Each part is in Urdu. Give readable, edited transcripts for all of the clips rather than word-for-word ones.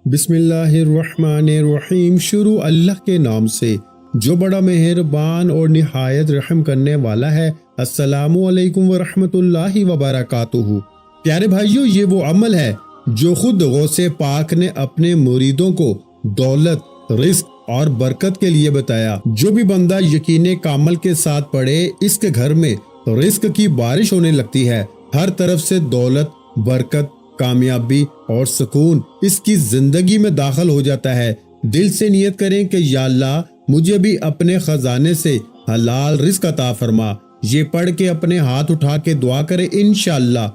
بسم اللہ الرحمن الرحیم۔ شروع اللہ کے نام سے جو بڑا مہربان اور نہایت رحم کرنے والا ہے۔ السلام علیکم ورحمۃ اللہ وبرکاتہ۔ پیارے بھائیو، یہ وہ عمل ہے جو خود غوث پاک نے اپنے مریدوں کو دولت، رزق اور برکت کے لیے بتایا۔ جو بھی بندہ یقین کامل کے ساتھ پڑھے، اس کے گھر میں رزق کی بارش ہونے لگتی ہے۔ ہر طرف سے دولت، برکت، کامیابی اور سکون اس کی زندگی میں داخل ہو جاتا ہے۔ دل سے نیت کریں کہ یا اللہ مجھے بھی اپنے خزانے سے حلال رزق عطا فرما۔ یہ پڑھ کے اپنے ہاتھ اٹھا کے دعا کرے، انشاءاللہ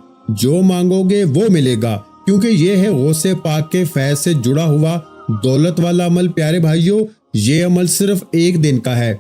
جو مانگو گے وہ ملے گا، کیونکہ یہ ہے غوث پاک کے فیض سے جڑا ہوا دولت والا عمل۔ پیارے بھائیو، یہ عمل صرف ایک دن کا ہے۔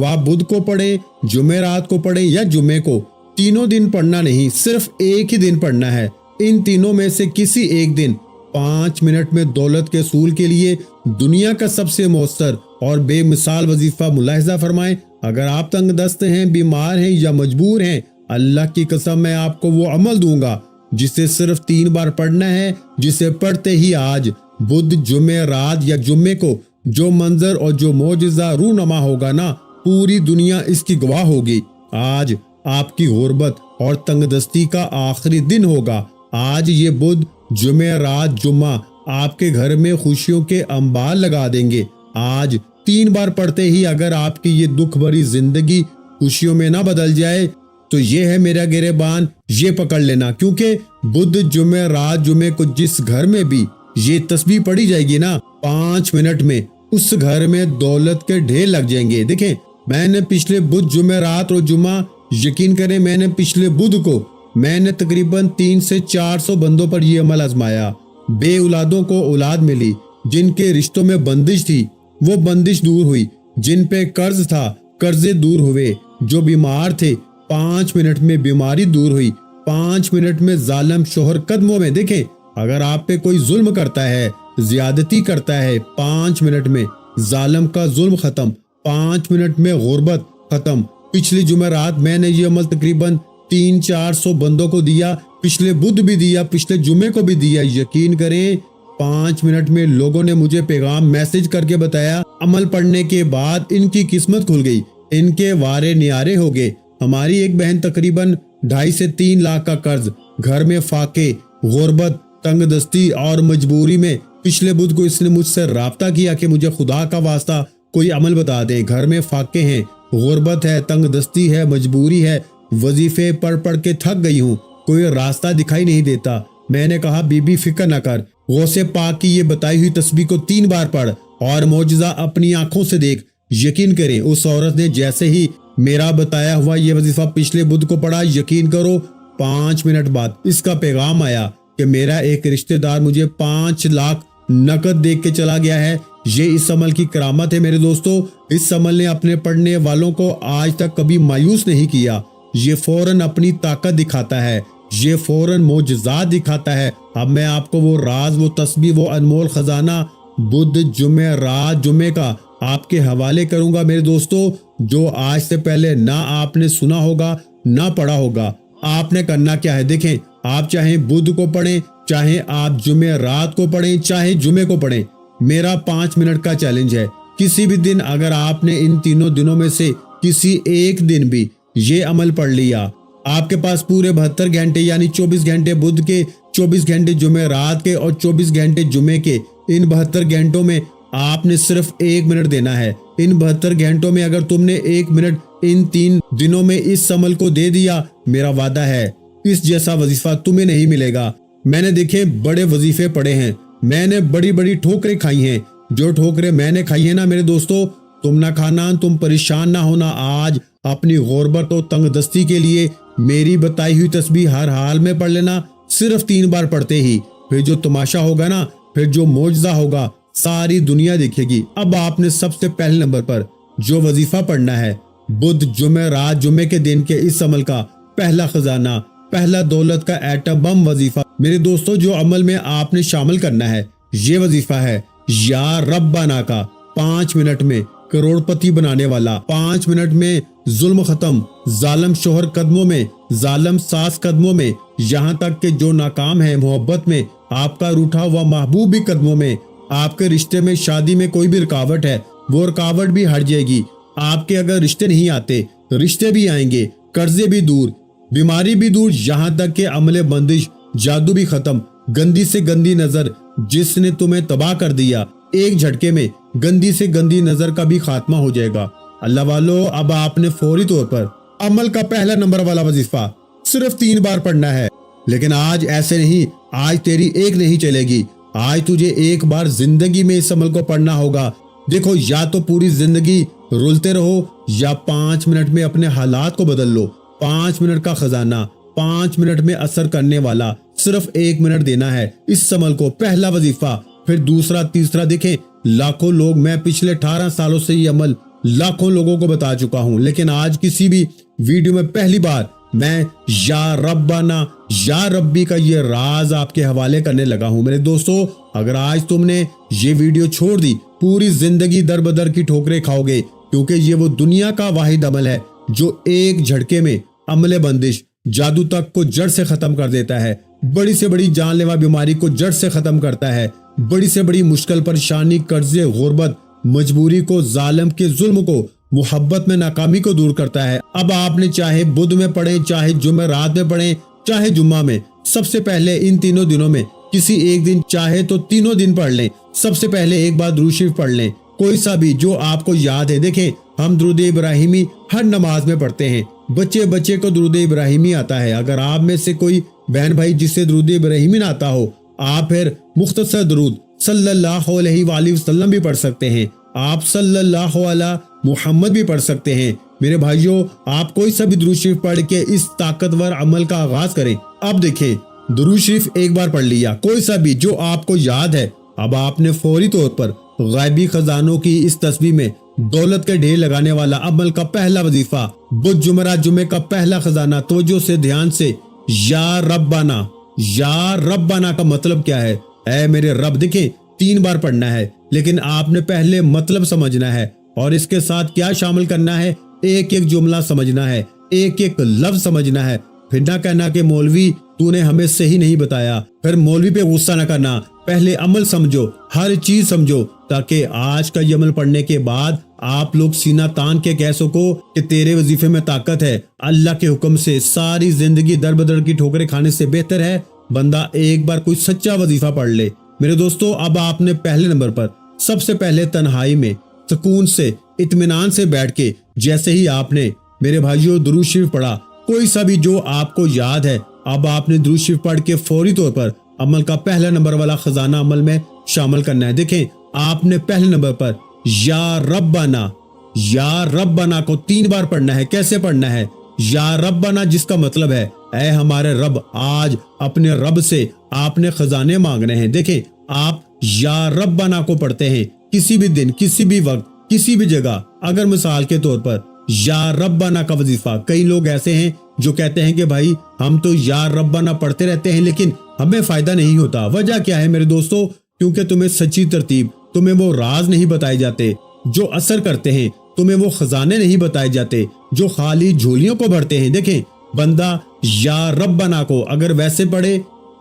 آپ بدھ کو پڑھیں، جمعرات کو پڑھیں یا جمعے کو، تینوں دن پڑھنا نہیں، صرف ایک ہی دن پڑھنا ہے۔ ان تینوں میں سے کسی ایک دن 5 منٹ میں دولت کے حصول کے لیے دنیا کا سب سے مؤثر اور بے مثال وظیفہ ملاحظہ فرمائیں۔ اگر آپ تنگ دست ہیں، بیمار ہیں یا مجبور ہیں، اللہ کی قسم میں آپ کو وہ عمل دوں گا جسے صرف 3 بار پڑھنا ہے، جسے پڑھتے ہی آج بدھ، جمعہ رات یا جمعے کو جو منظر اور جو معجزہ رونما ہوگا نا، پوری دنیا اس کی گواہ ہوگی۔ آج آپ کی غربت اور تنگ دستی کا آخری دن ہوگا۔ آج یہ بدھ، جمعہ رات، جمعہ آپ کے گھر میں خوشیوں کے انبار لگا دیں گے۔ آج 3 بار پڑھتے ہی اگر آپ کی یہ دکھ بھری زندگی خوشیوں میں نہ بدل جائے تو یہ ہے میرا گریبان، یہ پکڑ لینا، کیونکہ بدھ، جمعہ رات، جمعے کو جس گھر میں بھی یہ تسبیح پڑھی جائے گی نا، 5 منٹ میں اس گھر میں دولت کے ڈھیر لگ جائیں گے۔ دیکھیں، میں نے پچھلے بدھ، جمعہ رات اور جمعہ، یقین کریں میں نے پچھلے بدھ کو میں نے تقریباً 300 سے 400 بندوں پر یہ عمل آزمایا۔ بے اولادوں کو اولاد ملی، جن کے رشتوں میں بندش تھی وہ بندش دور ہوئی، جن پہ قرض تھا قرضے دور ہوئے، جو بیمار تھے 5 منٹ میں بیماری دور ہوئی، 5 منٹ میں ظالم شوہر قدموں میں۔ دیکھیں، اگر آپ پہ کوئی ظلم کرتا ہے، زیادتی کرتا ہے، 5 منٹ میں ظالم کا ظلم ختم، 5 منٹ میں غربت ختم۔ پچھلی جمعرات میں نے یہ عمل تقریباً 300-400 بندوں کو دیا، پچھلے بدھ بھی دیا، پچھلے جمعے کو بھی دیا۔ یقین کریں 5 منٹ میں لوگوں نے مجھے پیغام میسج کر کے بتایا، عمل پڑھنے کے بعد ان کی قسمت کھل گئی، ان کے وارے نیارے ہو گئے۔ ہماری ایک بہن تقریباً 2.5 سے 3 لاکھ کا قرض، گھر میں فاقے، غربت، تنگ دستی اور مجبوری میں پچھلے بدھ کو اس نے مجھ سے رابطہ کیا کہ مجھے خدا کا واسطہ کوئی عمل بتا دیں۔ گھر میں فاقے ہیں، غربت ہے، تنگ دستی ہے، مجبوری ہے، وظیفے پڑھ کے تھک گئی ہوں، کوئی راستہ دکھائی نہیں دیتا۔ میں نے کہا بی بی فکر نہ کر، غوث پاک کی یہ بتائی ہوئی تسبیح کو 3 بار پڑھ اور معجزہ اپنی آنکھوں سے دیکھ۔ یقین کریں اس عورت نے جیسے ہی میرا بتایا ہوا یہ وظیفہ پچھلے بدھ کو پڑھا، یقین کرو 5 منٹ بعد اس کا پیغام آیا کہ میرا ایک رشتہ دار مجھے 5 لاکھ نقد دے کے چلا گیا ہے۔ یہ اس عمل کی کرامت ہے میرے دوستو۔ اس عمل نے اپنے پڑھنے والوں کو آج تک کبھی مایوس نہیں کیا۔ یہ فوراً اپنی طاقت دکھاتا ہے، یہ فوراً معجزات دکھاتا ہے۔ اب میں آپ کو وہ راز، وہ تسبیح، وہ انمول خزانہ بدھ، جمعہ رات، جمعے کا آپ کے حوالے کروں گا میرے دوستو، جو آج سے پہلے نہ آپ نے سنا ہوگا نہ پڑھا ہوگا۔ آپ نے کرنا کیا ہے، دیکھیں، آپ چاہے بدھ کو پڑھیں، چاہے آپ جمعہ رات کو پڑھیں، چاہے جمعے کو پڑھیں، میرا 5 منٹ کا چیلنج ہے۔ کسی بھی دن اگر آپ نے ان تینوں دنوں میں سے کسی ایک دن بھی یہ عمل پڑھ لیا، آپ کے پاس پورے 72 گھنٹے یعنی 24 گھنٹے بدھ کے، 24 گھنٹے جمعہ رات کے اور 24 گھنٹے جمعے کے، ان 72 گھنٹوں میں آپ نے صرف 1 منٹ دینا ہے۔ ان 72 گھنٹوں میں اگر تم نے 1 منٹ ان 3 دنوں میں اس عمل کو دے دیا، میرا وعدہ ہے اس جیسا وظیفہ تمہیں نہیں ملے گا۔ میں نے دیکھے بڑے وظیفے پڑھے ہیں، میں نے بڑی بڑی ٹھوکریں کھائی ہیں، جو ٹھوکریں میں نے کھائی ہیں نا میرے دوستو، تم نہ کھانا، تم پریشان نہ ہونا۔ آج اپنی غربت و تنگ دستی کے لیے میری بتائی ہوئی تسبیح ہر حال میں پڑھ لینا، صرف 3 بار پڑھتے ہی، پھر جو تماشا ہوگا نا، پھر جو معجزہ ہوگا، ساری دنیا دیکھے گی۔ اب آپ نے سب سے پہلے نمبر پر جو وظیفہ پڑھنا ہے، بدھ، جمعہ رات، جمعے کے دن کے اس عمل کا پہلا خزانہ، پہلا دولت کا ایٹم بم وظیفہ میرے دوستو، جو عمل میں آپ نے شامل کرنا ہے، یہ وظیفہ ہے یا ربنا کا۔ 5 منٹ میں کروڑ پتی بنانے والا، 5 منٹ میں ظلم ختم، ظالم شوہر قدموں میں، ظالم ساس قدموں میں، یہاں تک کہ جو ناکام ہے محبت میں، آپ کا روٹھا ہوا محبوب بھی قدموں میں۔ آپ کے رشتے میں شادی میں کوئی بھی رکاوٹ ہے وہ رکاوٹ بھی ہٹ جائے گی. آپ کے اگر رشتے نہیں آتے رشتے بھی آئیں گے, قرضے بھی دور, بیماری بھی دور, یہاں تک کہ عمل بندش جادو بھی ختم. گندی سے گندی نظر جس نے تمہیں تباہ کر دیا, ایک جھٹکے میں گندی سے گندی نظر کا بھی خاتمہ ہو جائے گا. اللہ والو, اب آپ نے فوری طور پر عمل کا پہلا نمبر والا وظیفہ صرف 3 بار پڑھنا ہے. لیکن آج ایسے نہیں, آج تیری ایک نہیں چلے گی. آج تجھے ایک بار زندگی میں اس عمل کو پڑھنا ہوگا. دیکھو, یا تو پوری زندگی رولتے رہو یا 5 منٹ میں اپنے حالات کو بدل لو. 5 منٹ کا خزانہ, 5 منٹ میں اثر کرنے والا, صرف 1 منٹ دینا ہے اس عمل کو. پہلا وظیفہ, پھر دوسرا, تیسرا. دیکھیں, لاکھوں لوگ, میں پچھلے 18 سالوں سے یہ عمل لاکھوں لوگوں کو بتا چکا ہوں, لیکن آج کسی بھی ویڈیو میں پہلی بار میں یا ربنا یا ربی کا یہ راز آپ کے حوالے کرنے لگا ہوں. میرے دوستو, اگر آج تم نے یہ ویڈیو چھوڑ دی, پوری زندگی در بدر کی ٹھوکریں کھاؤ گے, کیونکہ یہ وہ دنیا کا واحد عمل ہے جو ایک جھٹکے میں عمل بندش جادو تک کو جڑ سے ختم کر دیتا ہے. بڑی سے بڑی جان لیوا بیماری کو جڑ سے ختم کرتا ہے. بڑی سے بڑی مشکل, پریشانی, قرضے, غربت, مجبوری کو, ظالم کے ظلم کو, محبت میں ناکامی کو دور کرتا ہے. اب آپ نے چاہے بدھ میں پڑھیں, چاہے جمعرات میں پڑھیں, چاہے جمعہ میں, سب سے پہلے ان تینوں دنوں میں کسی ایک دن, چاہے تو تینوں دن پڑھ لیں. سب سے پہلے ایک بار درود شریف پڑھ لیں, کوئی سا بھی جو آپ کو یاد ہے. دیکھیں, ہم درود ابراہیمی ہر نماز میں پڑھتے ہیں. بچے بچے کو درود ابراہیمی آتا ہے. اگر آپ میں سے کوئی بہن بھائی جسے درود ابراہیمی نہ آتا ہو, آپ پھر مختصر درود صلی اللہ علیہ وآلہ وسلم بھی پڑھ سکتے ہیں. آپ صلی اللہ علیہ محمد بھی پڑھ سکتے ہیں. میرے بھائیوں, آپ کوئی سا بھی درود شریف پڑھ کے اس طاقتور عمل کا آغاز کریں. اب دیکھیں, درود شریف ایک بار پڑھ لیا, کوئی سا بھی جو آپ کو یاد ہے. اب آپ نے فوری طور پر غیبی خزانوں کی اس تسبیح میں دولت کے ڈھیر لگانے والا عمل کا پہلا وظیفہ, بدھ جمعرات جمعے کا پہلا خزانہ. توجہ سے, دھیان سے, یا ربنا. یا ربنا کا مطلب کیا ہے؟ اے میرے رب. دیکھیں, 3 بار پڑھنا ہے, لیکن آپ نے پہلے مطلب سمجھنا ہے اور اس کے ساتھ کیا شامل کرنا ہے, ایک ایک جملہ سمجھنا ہے, ایک ایک لفظ سمجھنا ہے. پھر نہ کہنا کہ مولوی تو نے ہمیں صحیح نہیں بتایا. پھر مولوی پہ غصہ نہ کرنا, پہلے عمل سمجھو, ہر چیز سمجھو, تاکہ آج کا یہ عمل پڑھنے کے بعد آپ لوگ سینہ تان کے کہہ سکو کہ تیرے وظیفے میں طاقت ہے. اللہ کے حکم سے ساری زندگی در بدر کی ٹھوکریں کھانے سے بہتر ہے بندہ ایک بار کوئی سچا وظیفہ پڑھ لے. میرے دوستو, اب آپ نے پہلے نمبر پر سب سے پہلے تنہائی میں سکون سے, اطمینان سے بیٹھ کے, جیسے ہی آپ نے میرے بھائیوں درود شریف پڑھا, کوئی سا بھی جو آپ کو یاد ہے, اب آپ نے درود شریف پڑھ کے فوری طور پر عمل کا پہلا نمبر والا خزانہ عمل میں شامل کرنا ہے. دیکھیں, آپ نے پہلے نمبر پر یا ربنا, یا ربنا کو 3 بار پڑھنا ہے. کیسے پڑھنا ہے؟ یا ربنا جس کا مطلب ہے اے ہمارے رب. آج اپنے رب سے آپ نے خزانے مانگنے ہیں. دیکھیں, آپ یا ربنا کو پڑھتے ہیں کسی بھی دن, کسی بھی وقت, کسی بھی جگہ. اگر مثال کے طور پر یا ربنا کا وظیفہ, کئی لوگ ایسے ہیں جو کہتے ہیں کہ بھائی ہم تو یا ربنا پڑھتے رہتے ہیں لیکن ہمیں فائدہ نہیں ہوتا. وجہ کیا ہے میرے دوستو؟ کیونکہ تمہیں سچی ترتیب, تمہیں وہ راز نہیں بتائے جاتے جو اثر کرتے ہیں, تمہیں وہ خزانے نہیں بتائے جاتے جو خالی جھولیوں کو بھرتے ہیں. دیکھیں, بندہ یا ربنا کو اگر ویسے پڑھے,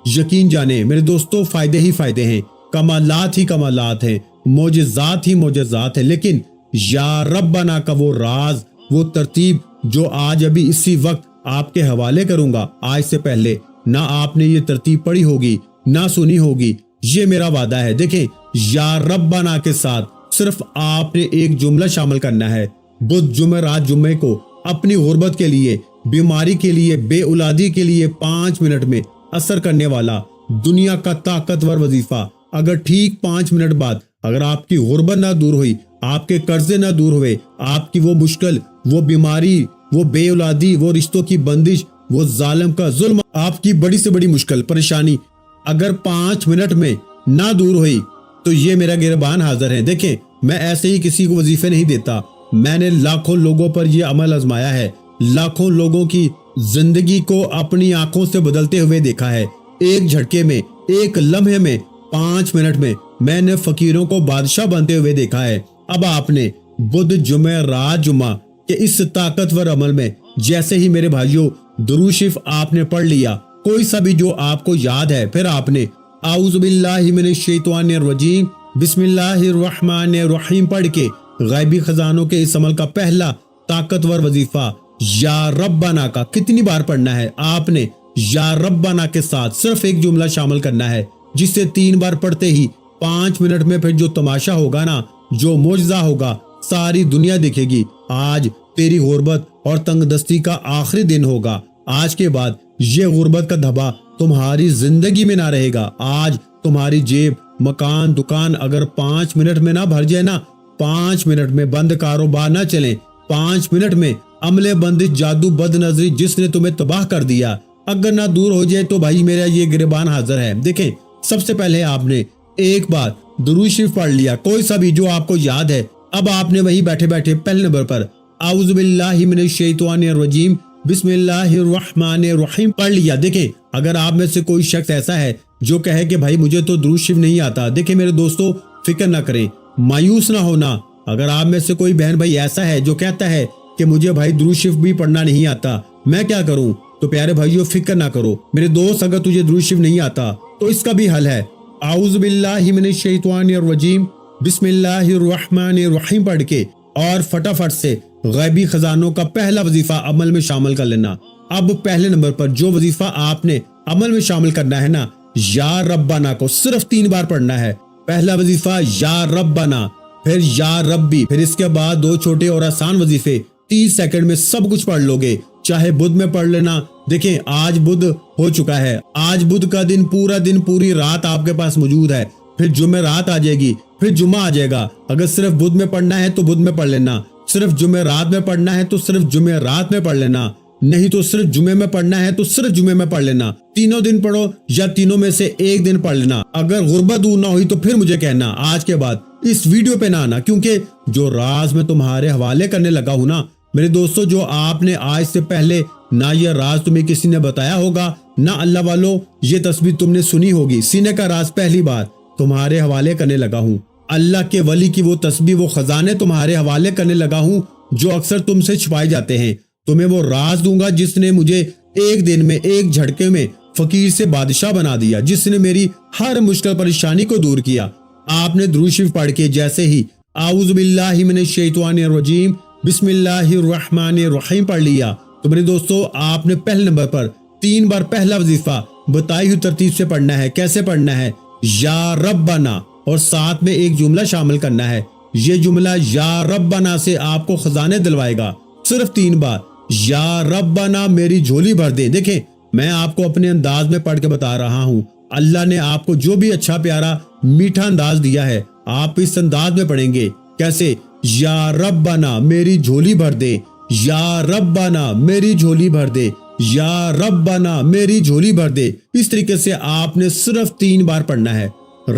یقین جانے میرے دوستو فائدے ہی فائدے ہیں, کمالات ہی کمالات ہیں, معجزات ہی معجزات ہیں. لیکن یا ربنا کا وہ راز, وہ ترتیب جو آج ابھی اسی وقت آپ کے حوالے کروں گا, آج سے پہلے نہ آپ نے یہ ترتیب پڑھی ہوگی نہ سنی ہوگی, یہ میرا وعدہ ہے. دیکھیں, یا ربنا کے ساتھ صرف آپ نے ایک جملہ شامل کرنا ہے. بدھ جمعرات جمعے کو اپنی غربت کے لیے, بیماری کے لیے, بے اولادی کے لیے 5 منٹ میں اثر کرنے والا دنیا کا طاقتور وظیفہ. اگر ٹھیک 5 منٹ بعد اگر آپ کی غربت نہ دور ہوئی, آپ کے قرضے نہ دور ہوئے, آپ کی وہ مشکل, وہ بیماری, وہ بے اولادی, وہ رشتوں کی بندش, وہ ظالم کا ظلم, آپ کی بڑی سے بڑی مشکل پریشانی اگر 5 منٹ میں نہ دور ہوئی تو یہ میرا گربان حاضر ہے. دیکھیں, میں ایسے ہی کسی کو وظیفے نہیں دیتا. میں نے لاکھوں لوگوں پر یہ عمل آزمایا ہے, لاکھوں لوگوں کی زندگی کو اپنی آنکھوں سے بدلتے ہوئے دیکھا ہے. ایک جھٹکے میں, ایک لمحے میں, 5 منٹ میں نے فقیروں کو بادشاہ بنتے ہوئے دیکھا ہے. اب آپ نے بدھ جمعرات جمعہ کے اس طاقتور عمل میں جیسے ہی میرے بھائیوں درود شریف آپ نے پڑھ لیا, کوئی سا بھی جو آپ کو یاد ہے, پھر آپ نے اعوذ باللہ من الشیطان الرجیم بسم اللہ الرحمن الرحیم پڑھ کے غیبی خزانوں کے اس عمل کا پہلا طاقتور وظیفہ یا ربنا کا کتنی بار پڑھنا ہے؟ آپ نے یا ربنا کے ساتھ صرف ایک جملہ شامل کرنا ہے، جس سے 3 بار پڑھتے ہی 5 منٹ میں پھر جو تماشا ہوگا نا، جو معجزہ ہوگا، ساری دنیا دیکھے گی۔ آج تیری غربت اور تنگ دستی کا آخری دن ہوگا۔ آج کے بعد یہ غربت کا دھبا تمہاری زندگی میں نہ رہے گا۔ آج تمہاری جیب، مکان، دکان اگر 5 منٹ میں نہ بھر جائے نا، 5 منٹ میں بند کاروبار نہ چلیں، 5 منٹ میں عملے بندش، جادو، بد نظری جس نے تمہیں تباہ کر دیا اگر نہ دور ہو جائے تو بھائی میرا یہ گریبان حاضر ہے۔ دیکھیں، سب سے پہلے آپ نے ایک بار درود شریف پڑھ لیا، کوئی سا بھی جو آپ کو یاد ہے۔ اب آپ نے وہی بیٹھے بیٹھے پہلے نمبر پر اعوذ باللہ من الشیطان الرجیم بسم اللہ الرحمن الرحیم پڑھ لیا۔ دیکھیں، اگر آپ میں سے کوئی شخص ایسا ہے جو کہے کہ بھائی مجھے تو درود شریف نہیں آتا، دیکھیں میرے دوستو، فکر نہ کریں، مایوس نہ ہونا۔ اگر آپ میں سے کوئی بہن بھائی ایسا ہے جو کہتا ہے کہ مجھے بھائی درود شریف بھی پڑھنا نہیں آتا، میں کیا کروں؟ تو پیارے بھائیو، فکر نہ کرو میرے دوست، اگر تجھے درود شریف نہیں آتا تو اس کا بھی حل ہے۔ اعوذ باللہ من الشیطان الرجیم بسم اللہ الرحمن الرحیم پڑھ کے اور فٹافٹ سے غیبی خزانوں کا پہلا وظیفہ عمل میں شامل کر لینا۔ اب پہلے نمبر پر جو وظیفہ آپ نے عمل میں شامل کرنا ہے نا، یا ربنا کو صرف 3 بار پڑھنا ہے۔ پہلا وظیفہ یا ربنا، پھر یا ربی، پھر اس کے بعد 2 چھوٹے اور آسان وظیفے 30 سیکنڈ میں سب کچھ پڑھ لو گے۔ چاہے بدھ میں پڑھ لینا، دیکھیں آج بدھ ہو چکا ہے، آج بدھ کا دن پورا دن پوری رات آپ کے پاس موجود ہے، پھر جمعہ رات آ جائے گی، پھر جمعہ آ جائے گا۔ اگر صرف بدھ میں پڑھنا ہے تو بدھ میں پڑھ لینا، صرف جمعہ رات میں پڑھنا ہے تو صرف جمعہ رات میں پڑھ لینا، نہیں تو صرف جمعے میں پڑھنا ہے تو صرف جمعے میں پڑھ لینا۔ تینوں دن پڑھو یا تینوں میں سے ایک دن پڑھ لینا۔ اگر غربت دور نہ ہوئی تو پھر مجھے کہنا، آج کے بعد اس ویڈیو پہ نہ آنا، کیونکہ جو راز میں تمہارے حوالے کرنے لگا ہوں نا میرے دوستو، جو آپ نے آج سے پہلے نہ یہ راز تمہیں کسی نے بتایا ہوگا، نہ اللہ والوں یہ تسبیح تم نے سنی ہوگی، سینے کا راز پہلی بار تمہارے حوالے کرنے لگا ہوں۔ اللہ کے ولی کی وہ تسبیح، وہ خزانے تمہارے حوالے کرنے لگا ہوں جو اکثر تم سے چھپائے جاتے ہیں۔ تمہیں وہ راز دوں گا جس نے مجھے ایک دن میں، ایک جھٹکے میں فقیر سے بادشاہ بنا دیا، جس نے میری ہر مشکل پریشانی کو دور کیا۔ آپ نے درود شریف پڑھ کے جیسے ہی اعوذ باللہ من الشیطان الرجیم بسم اللہ الرحمن الرحیم پڑھ لیا تو میرے دوستو، آپ نے پہلے نمبر پر 3 بار پہلا وظیفہ بتائی ہوئی ترتیب سے پڑھنا ہے۔ کیسے پڑھنا ہے؟ یا ربنا، اور ساتھ میں ایک جملہ شامل کرنا ہے۔ یہ جملہ یا ربنا سے آپ کو خزانے دلوائے گا۔ صرف 3 بار یا ربنا میری جھولی بھر دے۔ دیکھیں، میں آپ کو اپنے انداز میں پڑھ کے بتا رہا ہوں، اللہ نے آپ کو جو بھی اچھا پیارا میٹھا انداز دیا ہے، آپ اس انداز میں پڑھیں گے۔ کیسے؟ یا ربنا میری جھولی بھر دے، یا ربنا میری جھولی بھر دے، یا ربنا میری جھولی بھر دے۔ اس طریقے سے آپ نے صرف 3 بار پڑھنا ہے۔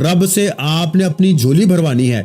رب سے آپ نے اپنی جھولی بھروانی ہے۔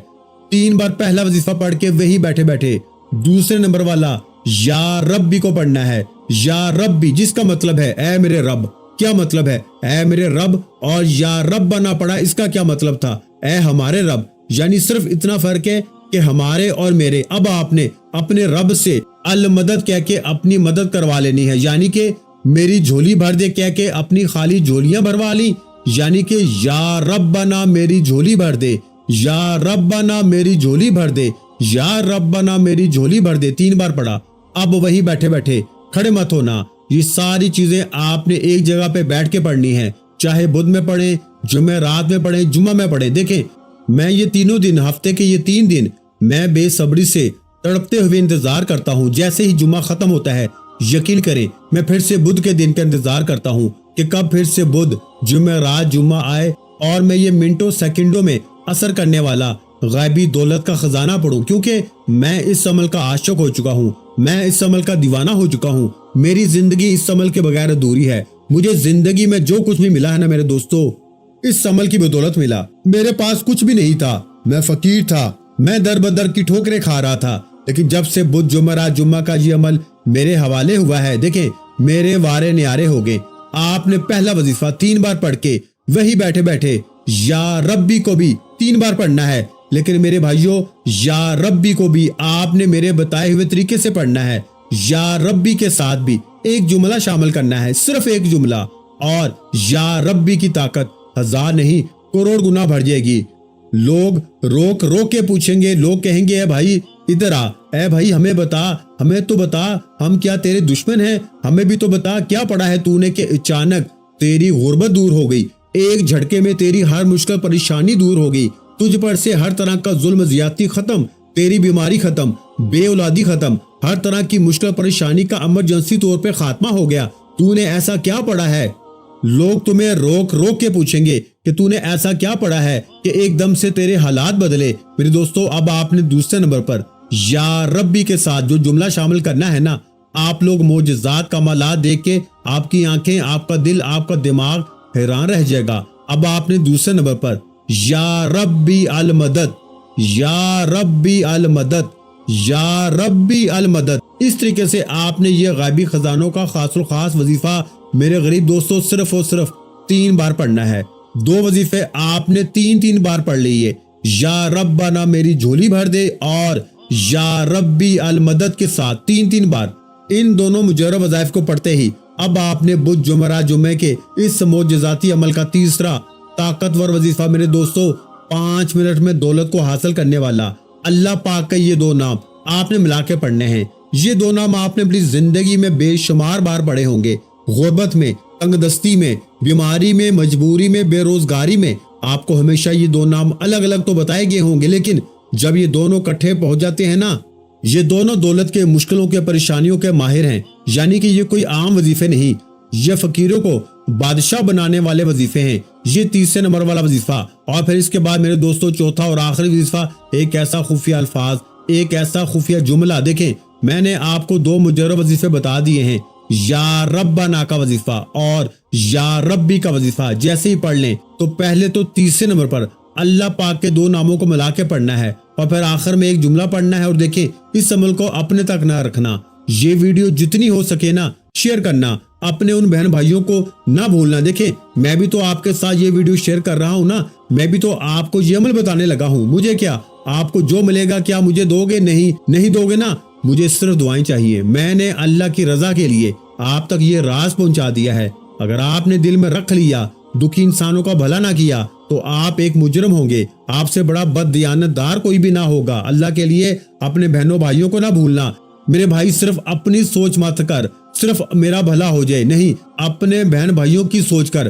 3 بار پہلا وظیفہ پڑھ کے وہی بیٹھے بیٹھے دوسرے نمبر والا یا ربی کو پڑھنا ہے۔ یا ربی، جس کا مطلب ہے اے میرے رب۔ کیا مطلب ہے اے میرے رب؟ اور یا ربنا پڑھا، اس کا کیا مطلب تھا؟ اے ہمارے رب۔ یعنی صرف اتنا فرق ہے کہ ہمارے اور میرے۔ اب آپ نے اپنے رب سے المدد کہہ کے اپنی مدد کروا لینی ہے، یعنی کہ میری جھولی بھر دے کہہ کے اپنی خالی جھولیاں بھروا لی، یعنی کہ یا ربنا میری جھولی بھر دے، یا ربنا میری جھولی بھر دے، یا ربنا میری جھولی بھر دے۔ 3 بار پڑھا۔ اب وہی بیٹھے بیٹھے، کھڑے مت ہونا، یہ ساری چیزیں آپ نے ایک جگہ پہ بیٹھ کے پڑھنی ہے، چاہے بدھ میں پڑھیں، جمعہ رات میں پڑھیں، جمعہ میں پڑھیں۔ دیکھیں، میں یہ تینوں دن، ہفتے کے یہ 3 دن میں بے صبری سے تڑپتے ہوئے انتظار کرتا ہوں۔ جیسے ہی جمعہ ختم ہوتا ہے، یقین کریں میں پھر سے بدھ کے دن کا انتظار کرتا ہوں کہ کب پھر سے بدھ، جمعہ رات، جمعہ آئے اور میں یہ منٹوں سیکنڈوں میں اثر کرنے والا غیبی دولت کا خزانہ پڑھوں، کیونکہ میں اس عمل کا عاشق ہو چکا ہوں، میں اس عمل کا دیوانہ ہو چکا ہوں۔ میری زندگی اس عمل کے بغیر ادھوری ہے۔ مجھے زندگی میں جو کچھ بھی ملا ہے نا میرے دوستو، اس عمل کی بدولت ملا۔ میرے پاس کچھ بھی نہیں تھا، میں فقیر تھا، میں در بدر کی ٹھوکریں کھا رہا تھا، لیکن جب سے بدھ، جمعرات، جمعہ کا یہ عمل میرے حوالے ہوا ہے، دیکھیں میرے وارے نیارے ہو گئے۔ آپ نے پہلا وظیفہ 3 بار پڑھ کے وہی بیٹھے بیٹھے یا ربی کو بھی 3 بار پڑھنا ہے، لیکن میرے بھائیوں یا ربی کو بھی آپ نے میرے بتائے ہوئے طریقے سے پڑھنا ہے۔ یا ربی کے ساتھ بھی ایک جملہ شامل کرنا ہے، صرف ایک جملہ، اور یا ربی کی طاقت 1000 نہیں کروڑ گنا بڑھ جائے گی۔ لوگ روک روک کے پوچھیں گے، لوگ کہیں گے اے بھائی ادھر آ، اے بھائی ہمیں بتا، ہمیں تو بتا، ہم کیا تیرے دشمن ہیں؟ ہمیں بھی تو بتا کیا پڑھا ہے تو نے کہ اچانک تیری غربت دور ہو گئی، ایک جھٹکے میں تیری ہر مشکل پریشانی دور ہو گئی، تجھ پر سے ہر طرح کا ظلم زیادتی ختم، تیری بیماری ختم، بے اولادی ختم، ہر طرح کی مشکل پریشانی کا ایمرجنسی طور پہ خاتمہ ہو گیا، تو نے ایسا کیا پڑھا ہے؟ لوگ تمہیں روک روک کے پوچھیں گے کہ تو نے ایسا کیا پڑھا ہے کہ ایک دم سے تیرے حالات بدلے۔ میرے دوستو، اب آپ نے دوسرے نمبر پر یا ربی کے ساتھ جو جملہ شامل کرنا ہے نا، آپ لوگ معجزات کمالات دیکھ کے آپ کی آنکھیں، آپ کا دل، آپ کا دماغ حیران رہ جائے گا۔ اب آپ نے دوسرے نمبر پر یا ربی المدد، یا ربی المدد، یا ربی المدد، اس طریقے سے آپ نے یہ غیبی خزانوں کا خاص و خاص وظیفہ میرے غریب دوستوں صرف اور صرف 3 بار پڑھنا ہے۔ 2 وظیفے آپ نے 3 بار پڑھ لیے، یا ربنا میری جھولی بھر دے اور یا ربی المدد کے ساتھ 3 بار ان دونوں مجرب وظائف کو پڑھتے ہی اب آپ نے بدھ جمعہ جمعے کے اس معجزاتی عمل کا تیسرا طاقتور وظیفہ میرے دوستو 5 منٹ میں دولت کو حاصل کرنے والا اللہ پاک کا یہ 2 نام آپ نے ملا کے پڑھنے ہیں۔ یہ 2 نام آپ نے اپنی زندگی میں بے شمار بار پڑھے ہوں گے، غربت میں، تنگ دستی میں، بیماری میں، مجبوری میں، بے روزگاری میں، آپ کو ہمیشہ یہ 2 نام الگ الگ تو بتائے گئے ہوں گے، لیکن جب یہ دونوں کٹھے پہنچ جاتے ہیں نا، یہ دونوں دولت کے، مشکلوں کے، پریشانیوں کے ماہر ہیں، یعنی کہ یہ کوئی عام وظیفے نہیں، یہ فقیروں کو بادشاہ بنانے والے وظیفے ہیں۔ یہ تیسرے نمبر والا وظیفہ، اور پھر اس کے بعد میرے دوستوں چوتھا اور آخری وظیفہ، ایک ایسا خفیہ الفاظ، ایک ایسا خفیہ جملہ۔ دیکھیں میں نے آپ کو 2 مجرب وظیفے بتا دیے ہیں، یا ربنا کا وظیفہ اور یا ربی کا وظیفہ۔ جیسے ہی پڑھ لیں تو پہلے تو تیسرے نمبر پر اللہ پاک کے 2 ناموں کو ملا کے پڑھنا ہے، اور پھر آخر میں ایک جملہ پڑھنا ہے۔ اور دیکھیں اس عمل کو اپنے تک نہ رکھنا، یہ ویڈیو جتنی ہو سکے نا شیئر کرنا، اپنے ان بہن بھائیوں کو نہ بھولنا۔ دیکھیں میں بھی تو آپ کے ساتھ یہ ویڈیو شیئر کر رہا ہوں نا، میں بھی تو آپ کو یہ عمل بتانے لگا ہوں، مجھے کیا آپ کو جو ملے گا کیا مجھے دو گے؟ نہیں دو گے نا، مجھے صرف دعائیں چاہیے۔ میں نے اللہ کی رضا کے لیے آپ تک یہ راز پہنچا دیا ہے، اگر آپ نے دل میں رکھ لیا دکھی انسانوں کا بھلا نہ کیا تو آپ ایک مجرم ہوں گے، آپ سے بڑا بد دیانت دار کوئی بھی نہ ہوگا۔ اللہ کے لیے اپنے بہنوں بھائیوں کو نہ بھولنا۔ میرے بھائی صرف اپنی سوچ مت کر صرف میرا بھلا ہو جائے، نہیں، اپنے بہن بھائیوں کی سوچ کر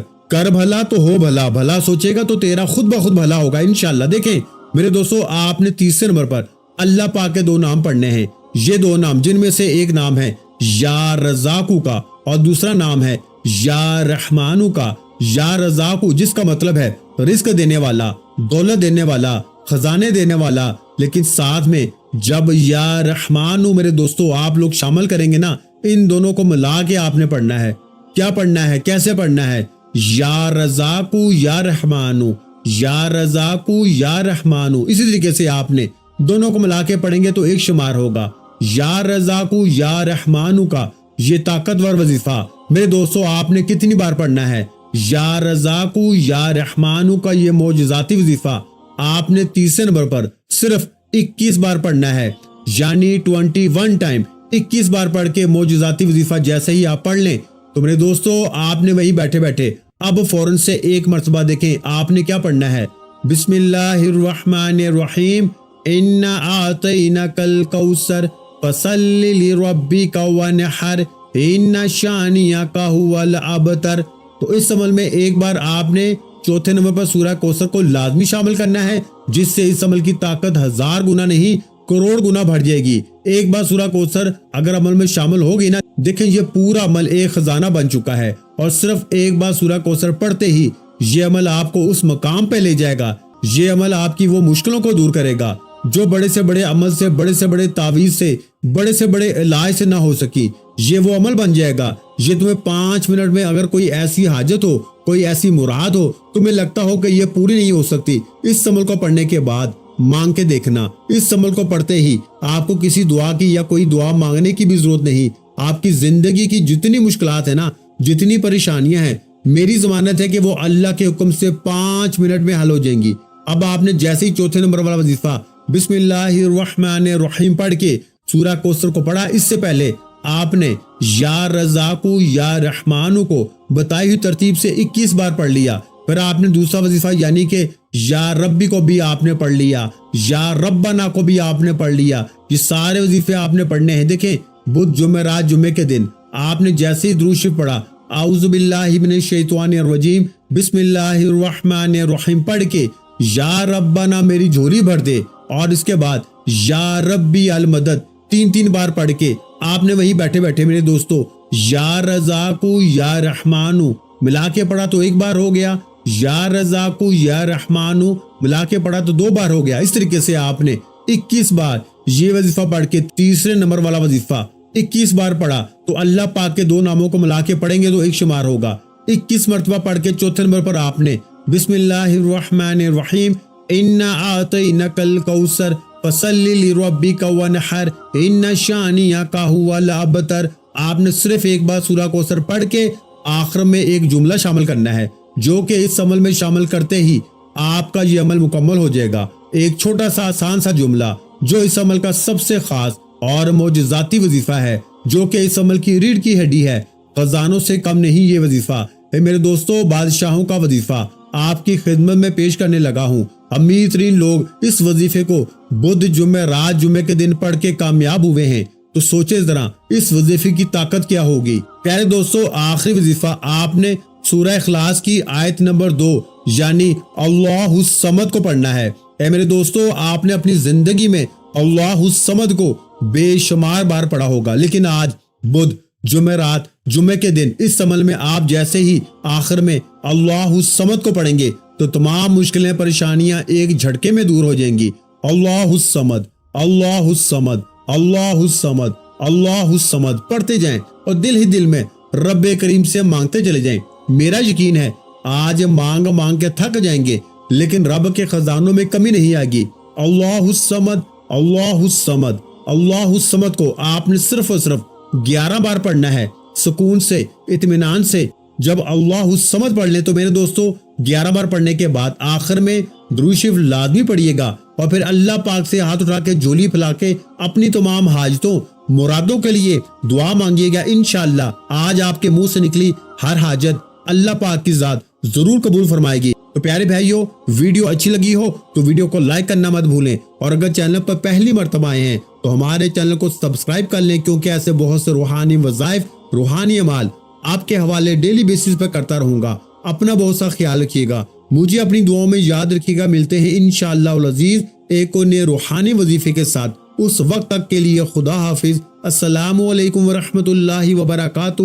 بھلا تو ہو بھلا، بھلا سوچے گا تو تیرا خود بخود بھلا ہوگا انشاءاللہ۔ دیکھیں میرے دوستو، آپ نے تیسرے نمبر پر اللہ پاک کے 2 نام پڑھنے ہیں۔ یہ 2 نام جن میں سے ایک نام ہے یا رزاقو کا اور دوسرا نام ہے یا رحمانو کا۔ یا رزاقو جس کا مطلب ہے رزق دینے والا، دولت دینے والا، خزانے دینے والا، لیکن ساتھ میں جب یا رحمانو میرے دوستو آپ لوگ شامل کریں گے نا، ان دونوں کو ملا کے آپ نے پڑھنا ہے۔ کیا پڑھنا ہے، کیسے پڑھنا ہے؟ یا رزاقو یا رحمانو، یا رزاقو یا رحمانو، اسی طریقے سے آپ نے دونوں کو ملا کے پڑھیں گے تو ایک شمار ہوگا۔ یا رزاقو یا رحمانو کا یہ طاقتور وظیفہ میرے دوستو آپ نے کتنی بار پڑھنا ہے؟ یا رزاقو یا رحمانو کا یہ معجزاتی وظیفہ آپ نے تیسرے نمبر پر صرف 21 بار پڑھنا ہے، یعنی 21 ٹائم 21 بار پڑھ کے معجزاتی وظیفہ جیسے ہی آپ پڑھ لیں تو میرے دوستو آپ نے وہی بیٹھے بیٹھے اب فوراً سے ایک مرتبہ دیکھیں آپ نے کیا پڑھنا ہے۔ بسم اللہ الرحمن الرحیم، انا اعطیناک الکوثر فصل لربک وانحر ان شانئک ھو الابتر۔ تو اس عمل میں ایک بار آپ نے چوتھے نمبر پر سورہ کوثر کو لازمی شامل کرنا ہے، جس سے اس عمل کی طاقت 1000 گنا نہیں کروڑ گنا بڑھ جائے گی۔ ایک بار سورہ کوثر اگر عمل میں شامل ہوگی نا، دیکھیں یہ پورا عمل ایک خزانہ بن چکا ہے، اور صرف ایک بار سورہ کوثر پڑھتے ہی یہ عمل آپ کو اس مقام پہ لے جائے گا، یہ عمل آپ کی وہ مشکلوں کو دور کرے گا جو بڑے سے بڑے عمل سے، بڑے سے بڑے تعویذ سے، بڑے سے بڑے علاج سے نہ ہو سکی۔ یہ وہ عمل بن جائے گا، یہ تمہیں 5 منٹ میں اگر کوئی ایسی حاجت ہو، کوئی ایسی مراد ہو، تمہیں لگتا ہو کہ یہ پوری نہیں ہو سکتی، اس عمل کو پڑھنے کے بعد مانگ کے دیکھنا۔ اس عمل کو پڑھتے ہی آپ کو کسی دعا کی یا کوئی دعا مانگنے کی بھی ضرورت نہیں۔ آپ کی زندگی کی جتنی مشکلات ہیں نا، جتنی پریشانیاں ہیں، میری ضمانت ہے کہ وہ اللہ کے حکم سے 5 منٹ میں حل ہو جائیں گی۔ اب آپ نے جیسے ہی چوتھے نمبر والا وظیفہ بسم اللہ الرحمن الرحیم پڑھ کے سورہ کوثر کو پڑھا، اس سے پہلے آپ نے یا رزاقو یا رحمانو کو بتائی ہوئی ترتیب سے 21 بار پڑھ لیا۔ پھر آپ نے دوسرا وظیفہ یعنی کہ یا ربی کو بھی آپ نے پڑھ لیا, یا ربنا کو بھی آپ نے پڑھ لیا. یہ سارے وظیفے آپ نے پڑھنے ہیں. دیکھیں بدھ جمعرات جمعے کے دن آپ نے جیسے ہی درود شریف پڑھا, اعوذ باللہ من الشیطان الرجیم بسم اللہ الرحمن الرحیم پڑھ کے یا ربنا میری جھولی بھر دے, اور اس کے بعد یا ربی المدد 3 بار پڑھ کے آپ نے وہی بیٹھے بیٹھے میرے دوستو یا رزاقو یا رحمانو ملا کے پڑھا تو 1 بار ہو گیا, یا رزاقو یا رحمانو ملا کے پڑھا تو 2 بار ہو گیا. اس طریقے سے آپ نے 21 بار یہ وظیفہ پڑھ کے تیسرے نمبر والا وظیفہ 21 بار پڑھا تو اللہ پاک کے 2 ناموں کو ملا کے پڑھیں گے تو 1 شمار ہوگا. 21 مرتبہ پڑھ کے چوتھے نمبر پر آپ نے بسم اللہ الرحمن الرحیم انا اعطینک الکوثر فصلی لربک وانحر ان شانئک ھو الابتر. آپ نے صرف 1 بار سورہ کوثر پڑھ کے آخر میں ایک جملہ شامل کرنا ہے, جو کہ اس عمل میں شامل کرتے ہی آپ کا یہ عمل مکمل ہو جائے گا. ایک چھوٹا سا آسان سا جملہ جو اس عمل کا سب سے خاص اور معجزاتی وظیفہ ہے, جو کہ اس عمل کی ریڑھ کی ہڈی ہے. خزانوں سے کم نہیں یہ وظیفہ. میرے دوستو بادشاہوں کا وظیفہ آپ کی خدمت میں پیش کرنے لگا ہوں. امیر ترین لوگ اس وظیفے کو بدھ جمعرات جمعے کے دن پڑھ کے کامیاب ہوئے ہیں, تو سوچے ذرا اس وظیفے کی طاقت کیا ہوگی. پیارے دوستو آخری وظیفہ آپ نے سورہ اخلاص کی آیت نمبر 2 یعنی اللہ الصمد کو پڑھنا ہے. اے میرے دوستو آپ نے اپنی زندگی میں اللہ الصمد کو بے شمار بار پڑھا ہوگا, لیکن آج بدھ جمعرات جمعے کے دن اس عمل میں آپ جیسے ہی آخر میں اللہ الصمد کو پڑھیں گے تو تمام مشکلیں پریشانیاں ایک جھٹکے میں دور ہو جائیں گی. اللہ الصمد اللہ الصمد اللہ الصمد اللہ الصمد پڑھتے جائیں اور دل ہی دل میں رب کریم سے مانگتے چلے جائیں. میرا یقین ہے آج مانگ مانگ کے تھک جائیں گے, لیکن رب کے خزانوں میں کمی نہیں آئے گی. اللہ الصمد اللہ الصمد اللہ الصمد کو آپ نے صرف اور صرف 11 بار پڑھنا ہے, سکون سے اطمینان سے. جب اللہ الصمد پڑھ لیں تو میرے دوستو 11 بار پڑھنے کے بعد آخر میں درود شریف لازمی پڑھیے گا, اور پھر اللہ پاک سے ہاتھ اٹھا کے جھولی پھیلا کے اپنی تمام حاجتوں مرادوں کے لیے دعا مانگیے گا. انشاءاللہ آج آپ کے منہ سے نکلی ہر حاجت اللہ پاک کی ذات ضرور قبول فرمائے گی. تو پیارے بھائیو ویڈیو اچھی لگی ہو تو ویڈیو کو لائک کرنا مت بھولیں, اور اگر چینل پر پہلی مرتبہ آئے ہیں تو ہمارے چینل کو سبسکرائب کر لیں, کیونکہ ایسے بہت سے روحانی وظائف روحانی اعمال آپ کے حوالے ڈیلی بیسس پر کرتا رہوں گا. اپنا بہت سا خیال رکھیے گا, مجھے اپنی دعاؤں میں یاد رکھیے گا. ملتے ہیں انشاءاللہ العزیز ایک اور نئے روحانی وظیفے کے ساتھ. اس وقت تک کے لیے خدا حافظ. السلام علیکم ورحمۃ اللہ وبرکاتہ.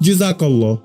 جزاک اللہ.